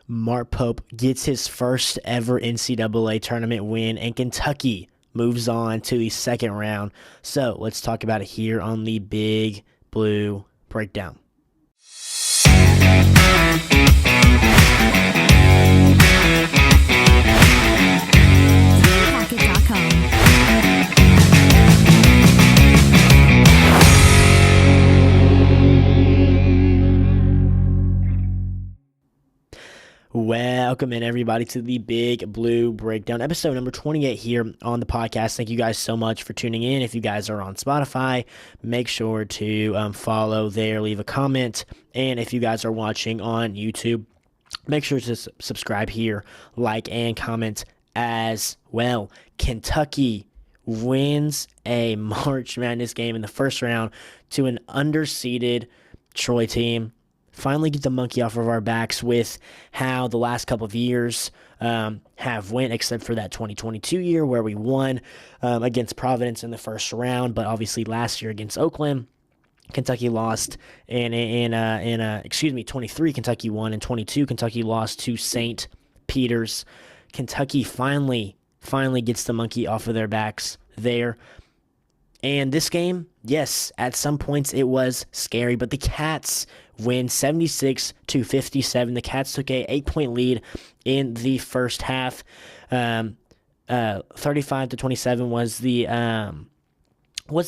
Mark Pope gets his first ever NCAA tournament win, and Kentucky moves on to the second round. So let's talk about it here on the Big Blue Breakdown. Welcome in, everybody, to the Big Blue Breakdown, episode number 28 here on the podcast. Thank you guys so much for tuning in. If you guys are on Spotify, make sure to follow there, leave a comment. And if you guys are watching on YouTube, make sure to subscribe here, like, and comment as well. Kentucky wins a March Madness game in the first round to an underseeded Troy team. Finally get the monkey off of our backs with how the last couple of years have went, except for that 2022 year where we won against Providence in the first round. But obviously last year against Oakland, Kentucky lost. And in 23, Kentucky won. In 22, Kentucky lost to St. Peter's. Kentucky finally gets the monkey off of their backs there. And this game, yes, at some points it was scary, but the Cats win 76-57. The Cats took a 8-point lead in the first half. 35-27 was the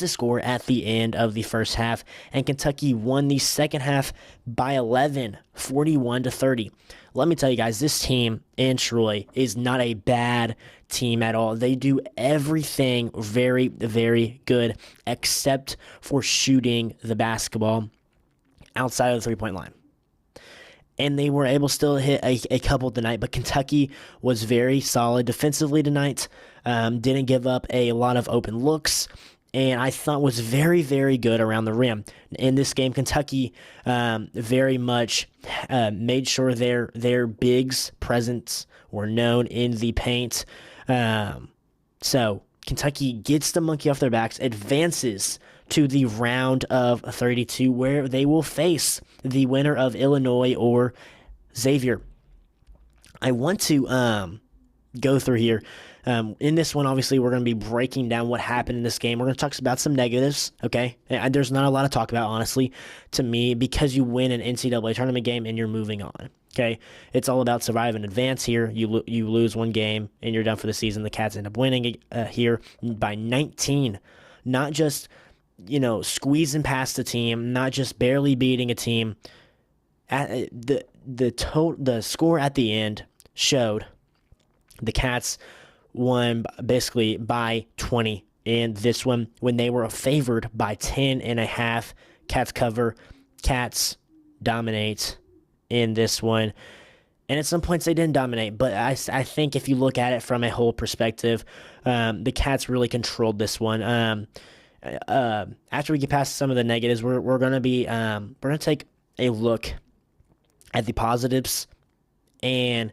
score at the end of the first half, and Kentucky won the second half by 11, 41-30. Let me tell you guys, this team in Troy is not a bad team at all. They do everything very, very good except for shooting the basketball outside of the three-point line. And they were able still to hit a couple tonight, but Kentucky was very solid defensively tonight, didn't give up a lot of open looks, and I thought was very, very good around the rim. In this game, Kentucky very much made sure their bigs' presence were known in the paint. So Kentucky gets the monkey off their backs, advances to the round of 32, where they will face the winner of Illinois or Xavier. I want to go through here. In this one, obviously, we're going to be breaking down what happened in this game. We're going to talk about some negatives, okay? There's not a lot to talk about, honestly, to me, because you win an NCAA tournament game and you're moving on, okay? It's all about survive and advance here. You lose one game and you're done for the season. The Cats end up winning here by 19. Not just, squeezing past the team, not just barely beating a team. The score at the end showed the Cats won basically by 20 in this one when they were favored by 10.5. Cats cover. Cats dominate in this one. And at some points they didn't dominate, but I think if you look at it from a whole perspective, the Cats really controlled this one. After we get past some of the negatives, we're going to take a look at the positives and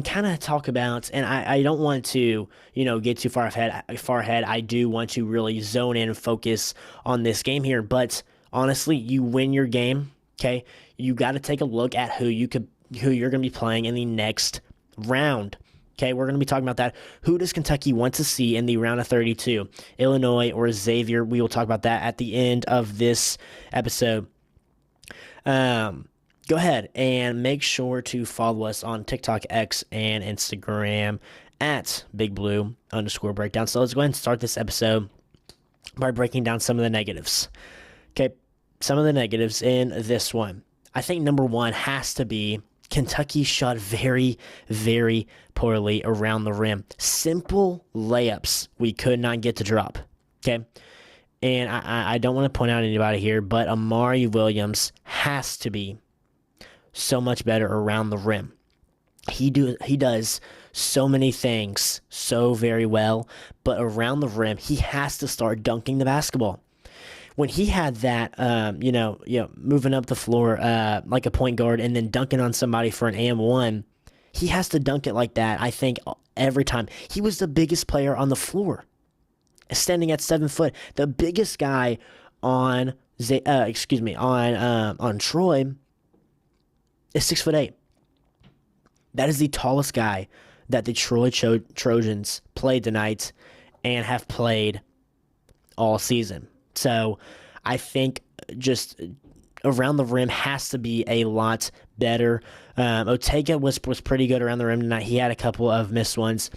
kind of talk about, and I don't want to, get too far ahead. I do want to really zone in and focus on this game here. But honestly, you win your game, okay? You got to take a look at who you're going to be playing in the next round. Okay, we're going to be talking about that. Who does Kentucky want to see in the round of 32? Illinois or Xavier? We will talk about that at the end of this episode. Go ahead and make sure to follow us on TikTok, X, and Instagram at BigBlue_Breakdown. So let's go ahead and start this episode by breaking down some of the negatives. Okay, some of the negatives in this one. I think number one has to be Kentucky shot very, very poorly around the rim. Simple layups we could not get to drop. Okay, and I don't want to point out anybody here, but Amari Williams has to be so much better around the rim. He does so many things so very well, but around the rim, he has to start dunking the basketball. When he had that, moving up the floor like a point guard and then dunking on somebody for an and-one, he has to dunk it like that, I think, every time. He was the biggest player on the floor, standing at 7 foot. The biggest guy on Troy is 6'8". That is the tallest guy that the Troy Trojans played tonight and have played all season. So I think just around the rim has to be a lot better. Otega was pretty good around the rim tonight. He had a couple of missed ones.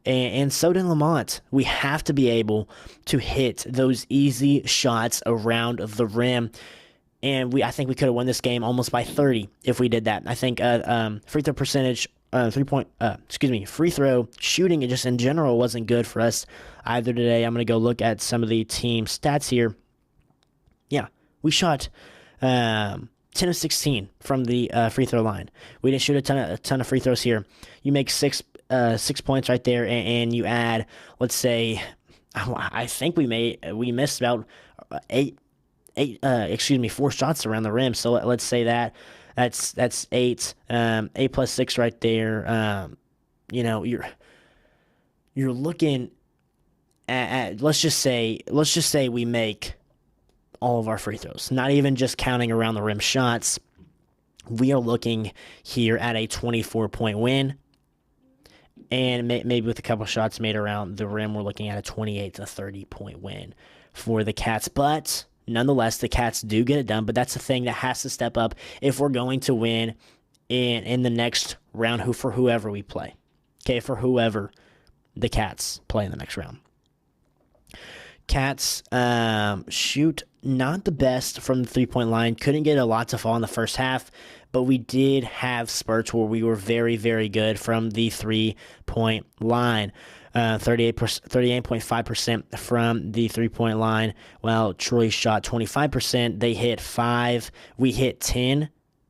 And so did Lamont. We have to be able to hit those easy shots around the rim. And I think we could have won this game almost by 30 if we did that. I think free throw percentage, free throw shooting just in general wasn't good for us either today. I'm going to go look at some of the team stats here. Yeah, we shot 10 of 16 from the free throw line. We didn't shoot a ton of free throws here. You make 6 points right there, and you add, let's say, I think we missed about 4 shots around the rim. So let's say that's 8, 8 plus 6 right there. You're looking at let's just say we make all of our free throws, not even just counting around the rim shots. We are looking here at a 24-point win. And maybe with a couple shots made around the rim, we're looking at a 28 to 30-point win for the Cats. But nonetheless, the Cats do get it done. But that's the thing that has to step up if we're going to win in the next round for whoever we play. Okay, for whoever the Cats play in the next round. Cats shoot not the best from the three-point line. Couldn't get a lot to fall in the first half, but we did have spurts where we were very, very good from the three-point line. 38.5% from the three-point line, while Troy shot 25%. They hit 5. We hit 10.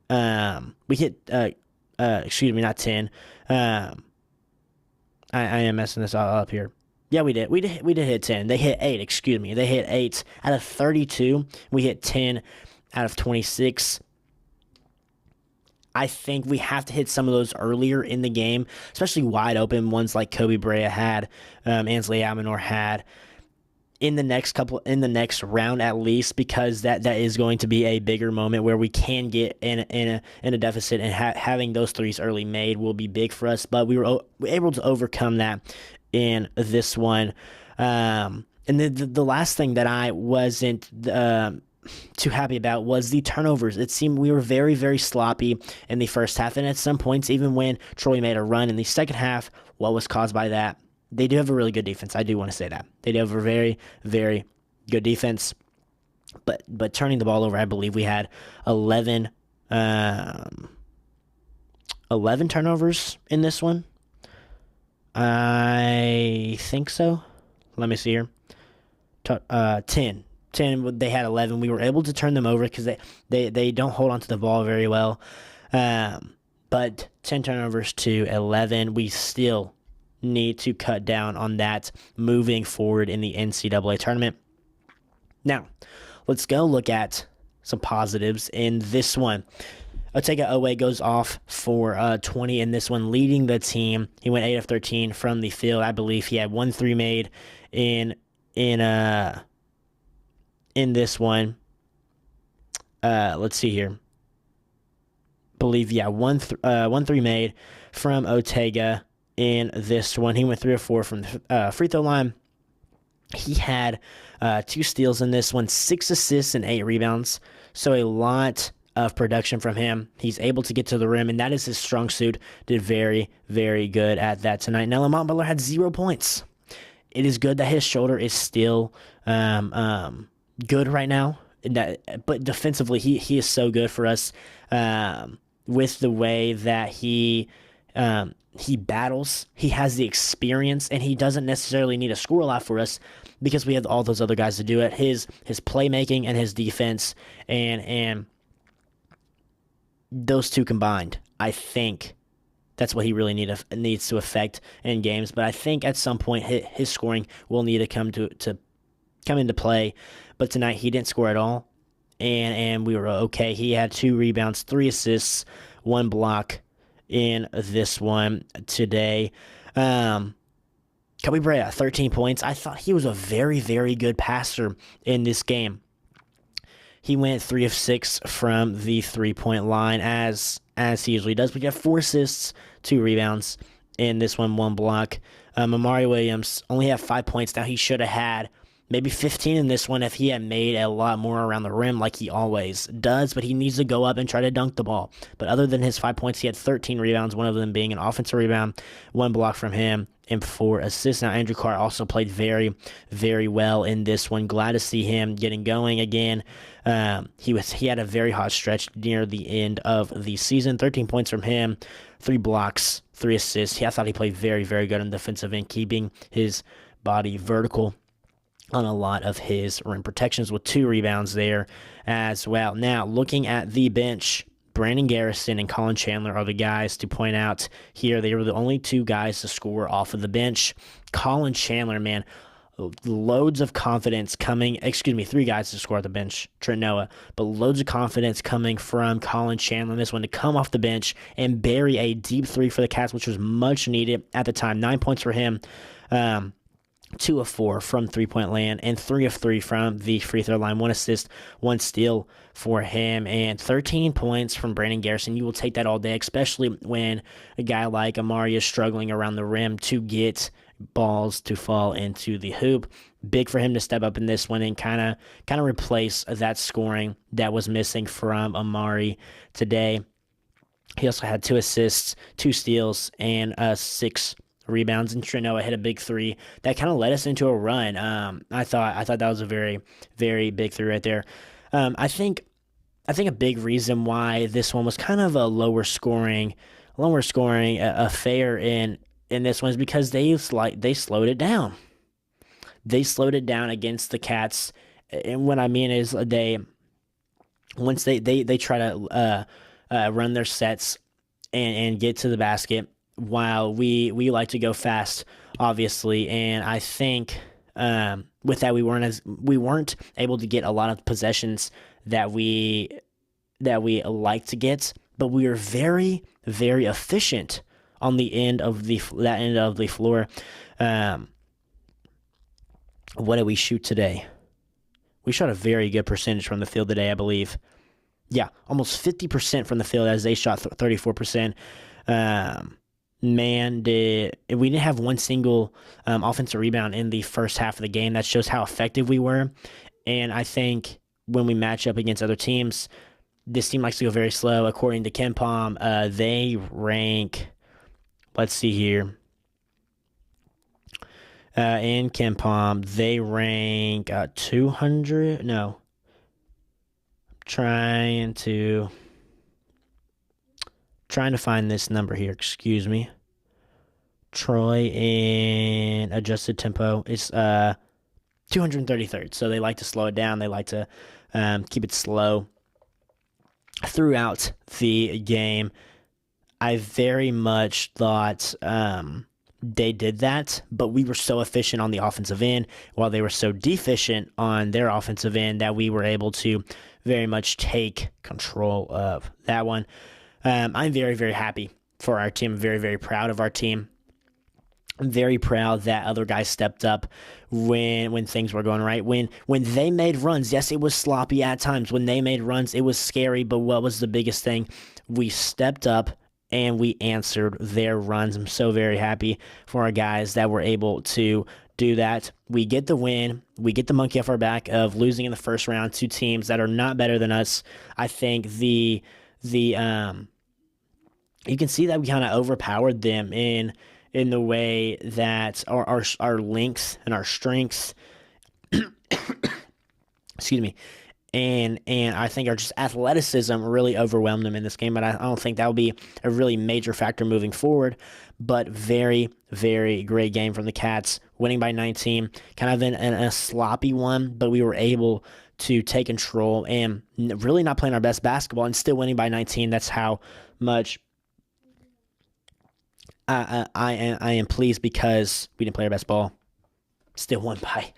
Not 10. I am messing this all up here. Yeah, we did. We did hit 10. They hit 8, They hit 8 out of 32. We hit 10 out of 26. I think we have to hit some of those earlier in the game, especially wide open ones like Kobe Brea had, Ansley Almanor had in the next round at least, because that is going to be a bigger moment where we can get in a deficit, and having those threes early made will be big for us. But we were able to overcome that in this one. And the last thing that I wasn't too happy about was the turnovers. It seemed we were very, very sloppy in the first half, and at some points, even when Troy made a run in the second half, what was caused by that? They do have a really good defense. I do want to say that. They do have a very, very good defense. But turning the ball over, I believe we had 11 turnovers in this one. I think so. Let me see here. 10. They had 11. We were able to turn them over because they don't hold on to the ball very well. But 10 turnovers to 11. We still need to cut down on that moving forward in the NCAA tournament. Now, let's go look at some positives in this one. Otega Owe goes off for 20 in this one, leading the team. He went 8 of 13 from the field. I believe he had 1 3 made in this one. Let's see here. Believe 1 3 made from Otega in this one. He went 3 of 4 from the free throw line. He had 2 steals in this one, 6 assists and 8 rebounds. So a lot of production from him. He's able to get to the rim, and that is his strong suit. Did very, very good at that tonight. Now, Lamont Butler had 0 points. It is good that his shoulder is still good right now, but defensively, he is so good for us with the way that he battles. He has the experience, and he doesn't necessarily need to score a lot for us because we have all those other guys to do it. His playmaking and his defense, and those two combined, I think that's what he really needs to affect in games. But I think at some point his scoring will need to come into play. But tonight he didn't score at all, and we were okay. He had 2 rebounds, 3 assists, 1 block in this one today. Kobe Brea, 13 points. I thought he was a very, very good passer in this game. He went 3 of 6 from the three-point line, as as he usually does. But he had 4 assists, 2 rebounds in this one, 1 block. Amari Williams only had 5 points. Now he should have had maybe 15 in this one if he had made a lot more around the rim like he always does, but he needs to go up and try to dunk the ball. But other than his 5 points, he had 13 rebounds, one of them being an offensive rebound, 1 block from him, and 4 assists. Now, Andrew Carr also played very, very well in this one. Glad to see him getting going again. He had a very hot stretch near the end of the season. 13 points from him, 3 blocks, 3 assists. I thought he played very, very good on the defensive end, keeping his body vertical on a lot of his rim protections with 2 rebounds there as well. Now, looking at the bench, Brandon Garrison and Colin Chandler are the guys to point out here. They were the only 2 guys to score off of the bench. Colin Chandler, man, loads of confidence coming, 3 guys to score at the bench, Trent Noah, but loads of confidence coming from Colin Chandler in this one to come off the bench and bury a deep 3 for the Cats, which was much needed at the time. 9 points for him. 2 of 4 from three-point land, and 3 of 3 from the free throw line. 1 assist, 1 steal for him, and 13 points from Brandon Garrison. You will take that all day, especially when a guy like Amari is struggling around the rim to get balls to fall into the hoop. Big for him to step up in this one and kind of replace that scoring that was missing from Amari today. He also had 2 assists, 2 steals, and 6 rebounds, and Trent Noah hit a big 3 that kind of led us into a run. I thought that was a very, very big 3 right there. I think a big reason why this one was kind of a lower scoring affair in this one is because they slowed it down. They slowed it down against the Cats, and what I mean is once they try to run their sets and get to the basket, while we like to go fast, obviously, and I think with that we weren't able to get a lot of possessions that we like to get, but we were very, very efficient on the end of the floor. What did we shoot today? We shot a very good percentage from the field today, I believe. Yeah, almost 50% from the field, as they shot 34%. We didn't have one single offensive rebound in the first half of the game. That shows how effective we were. And I think when we match up against other teams, this team likes to go very slow. According to KenPom, they rank, let's see here. In KenPom, they rank 200. No. Trying to find this number here. Excuse me. Troy in adjusted tempo is 233rd. So they like to slow it down. They like to keep it slow throughout the game. I very much thought they did that, but we were so efficient on the offensive end while they were so deficient on their offensive end that we were able to very much take control of that one. I'm very, very happy for our team. Very, very proud of our team. I'm very proud that other guys stepped up when things were going right. When they made runs, yes, it was sloppy at times. When they made runs, it was scary, but what was the biggest thing? We stepped up and we answered their runs. I'm so very happy for our guys that were able to do that. We get the win. We get the monkey off our back of losing in the first round to teams that are not better than us. I think you can see that we kind of overpowered them in the way that our length and our strength, excuse me, and I think our just athleticism really overwhelmed them in this game. But I don't think that will be a really major factor moving forward. But very, very great game from the Cats, winning by 19, kind of in a sloppy one, but we were able to take control and really not playing our best basketball and still winning by 19. That's how much I am pleased, because we didn't play our best ball. Still won by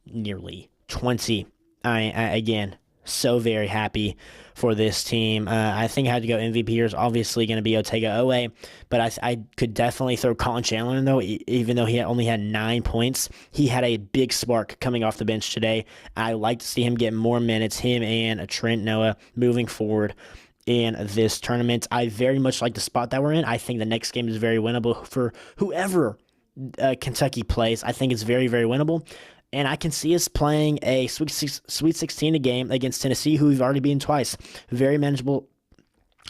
nearly 20. Again, so very happy for this team. I think I had to go MVP here is obviously going to be Otega Owe, but I could definitely throw Colin Chandler in, though, even though he only had 9 points. He had a big spark coming off the bench today. I like to see him get more minutes, him and Trent Noah moving forward. in this tournament. I very much like the spot that we're in. I think the next game is very winnable for whoever Kentucky plays. I think it's very, very winnable. And I can see us playing a Sweet 16 game against Tennessee, who we've already beaten twice. Very manageable.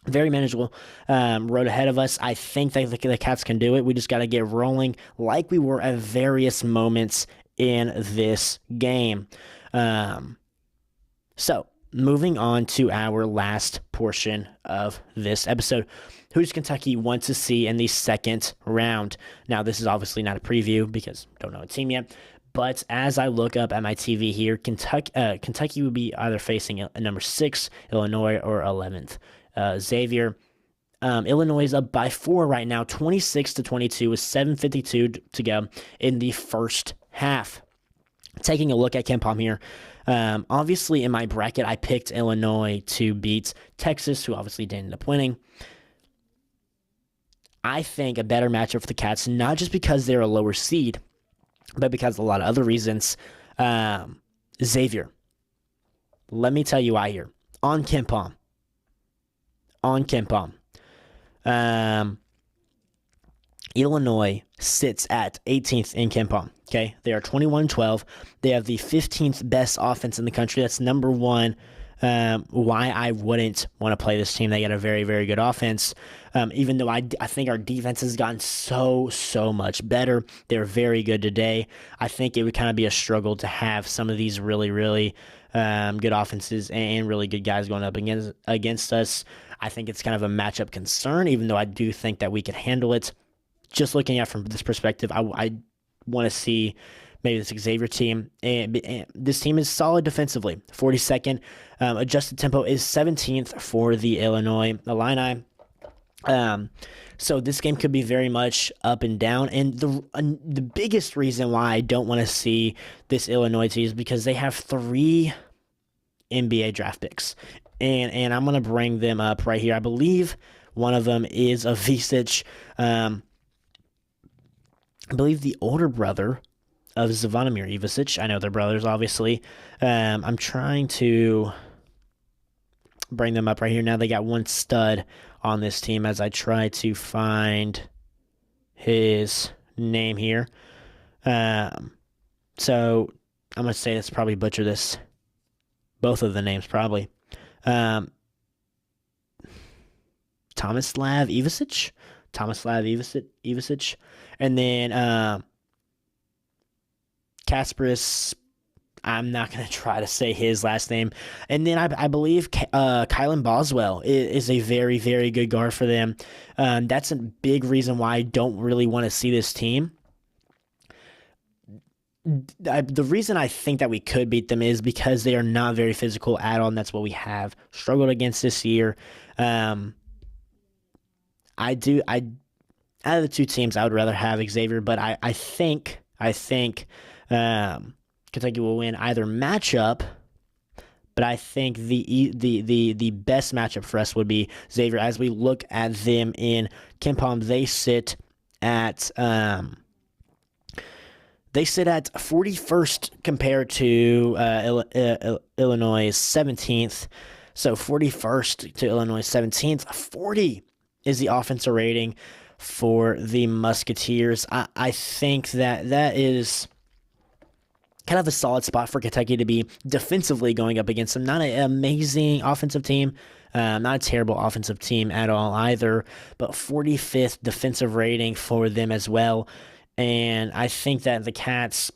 Very manageable road ahead of us. I think that the Cats can do it. We just got to get rolling like we were at various moments in this game. So, moving on to our last portion of this episode. Who does Kentucky want to see in the second round? Now, this is obviously not a preview because I don't know a team yet. But as I look up at my TV here, Kentucky would be either facing a number 6, Illinois, or 11th. Xavier. Illinois is up by 4 right now, 26-22 with 7:52 to go in the first half. Taking a look at KenPom here. Obviously, in my bracket, I picked Illinois to beat Texas, who obviously didn't end up winning. I think a better matchup for the Cats, not just because they're a lower seed, but because of a lot of other reasons. Xavier. Let me tell you why here. On KenPom. Illinois sits at 18th in KenPom. Okay, they are 21-12. They have the 15th best offense in the country. That's number one. Why I wouldn't want to play this team. They got a very, very good offense. Even though I think our defense has gotten so much better. They're very good today. I think it would kind of be a struggle to have some of these really, really good offenses and really good guys going up against us. I think it's kind of a matchup concern, even though I do think that we can handle it. Just looking at it from this perspective, I want to see maybe this Xavier team. And this team is solid defensively. 42nd. Adjusted tempo is 17th for the Illinois Illini. So this game could be very much up and down. And the biggest reason why I don't want to see this Illinois team is because they have 3 NBA draft picks. And I'm going to bring them up right here. I believe one of them is a Vicic. I believe the older brother of Zvonimir Ivicic. I know they're brothers, obviously. I'm trying to bring them up right here. Now they got one stud on this team as I try to find his name here. So I'm going to say let's probably butcher this. Both of the names, probably. Tomislav Ivicic. And then Kasparis, I'm not going to try to say his last name. And then I believe Kylan Boswell is a very, very good guard for them. That's a big reason why I don't really want to see this team. The reason I think that we could beat them is because they are not very physical at all, and that's what we have struggled against this year. Out of the two teams, I would rather have Xavier, but I think Kentucky will win either matchup. But I think the best matchup for us would be Xavier. As we look at them in KenPom, they sit at 41st compared to Illinois 17th. So 41st to Illinois 17th. 40 is the offensive rating for the Musketeers. I think that is kind of a solid spot for Kentucky to be defensively going up against them. Not an amazing offensive team, not a terrible offensive team at all either, but 45th defensive rating for them as well. And I think that the Cats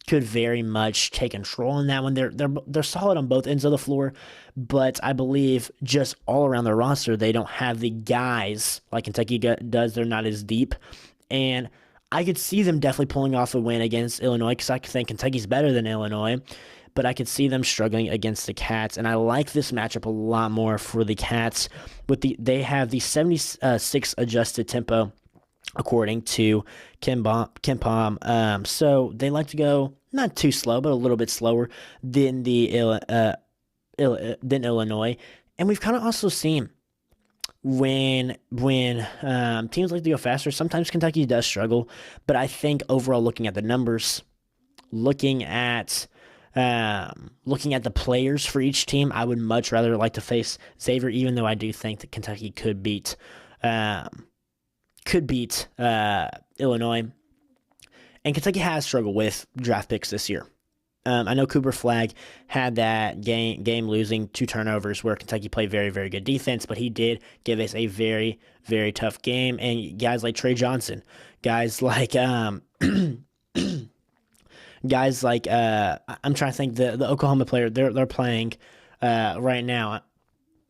could very much take control in that one. They're solid on both ends of the floor, but I believe just all around their roster, they don't have the guys like Kentucky does. They're not as deep. And I could see them definitely pulling off a win against Illinois because I think Kentucky's better than Illinois, but I could see them struggling against the Cats. And I like this matchup a lot more for the Cats. They have the 76 adjusted tempo according to KenPom. So they like to go not too slow, but a little bit slower than than Illinois. And we've kind of also seen when teams like to go faster, sometimes Kentucky does struggle. But I think overall, looking at the numbers, looking at Looking at the players for each team, I would much rather like to face Xavier, even though I do think that Kentucky could beat Illinois. And Kentucky has struggled with draft picks this year. I know Cooper Flagg had that game losing 2 turnovers where Kentucky played very, very good defense, but he did give us a very, very tough game. And guys like Troy Johnson, guys like I'm trying to think the Oklahoma player they're playing right now.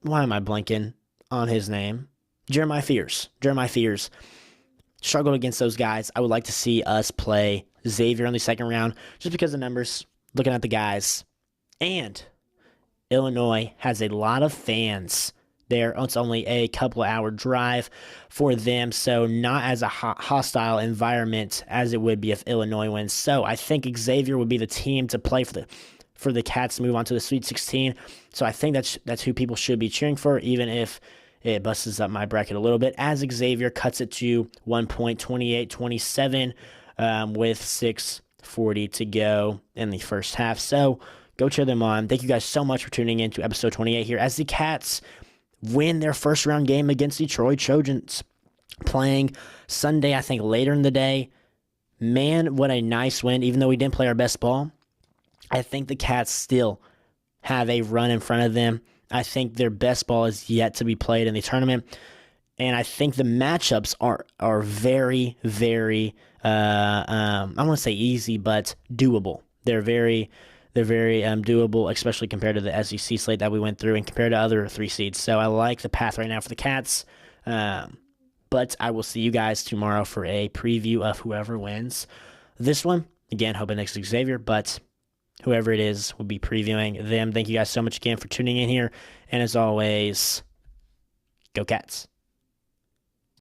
Why am I blanking on his name? Jeremiah Fears struggled against those guys. I would like to see us play Xavier in the second round just because of numbers. Looking at the guys, and Illinois has a lot of fans there. It's only a couple hour drive for them, so not as a hostile environment as it would be if Illinois wins. So I think Xavier would be the team to play for the Cats to move on to the Sweet 16. So I think that's who people should be cheering for, even if it busts up my bracket a little bit, as Xavier cuts it to 1 point, 28-27 with 6:40 to go in the first half. So go cheer them on. Thank you guys so much for tuning in to episode 28 here as the Cats win their first round game against the Troy Trojans, playing Sunday, I think later in the day. Man, what a nice win. Even though we didn't play our best ball, I think the Cats still have a run in front of them. I think their best ball is yet to be played in the tournament. And I think the matchups are very, very, I want to say easy, but doable. They're very doable, especially compared to the SEC slate that we went through and compared to other 3 seeds. So I like the path right now for the Cats. But I will see you guys tomorrow for a preview of whoever wins this one. Again, hoping next Xavier, but whoever it is, we'll be previewing them. Thank you guys so much again for tuning in here. And as always, go Cats.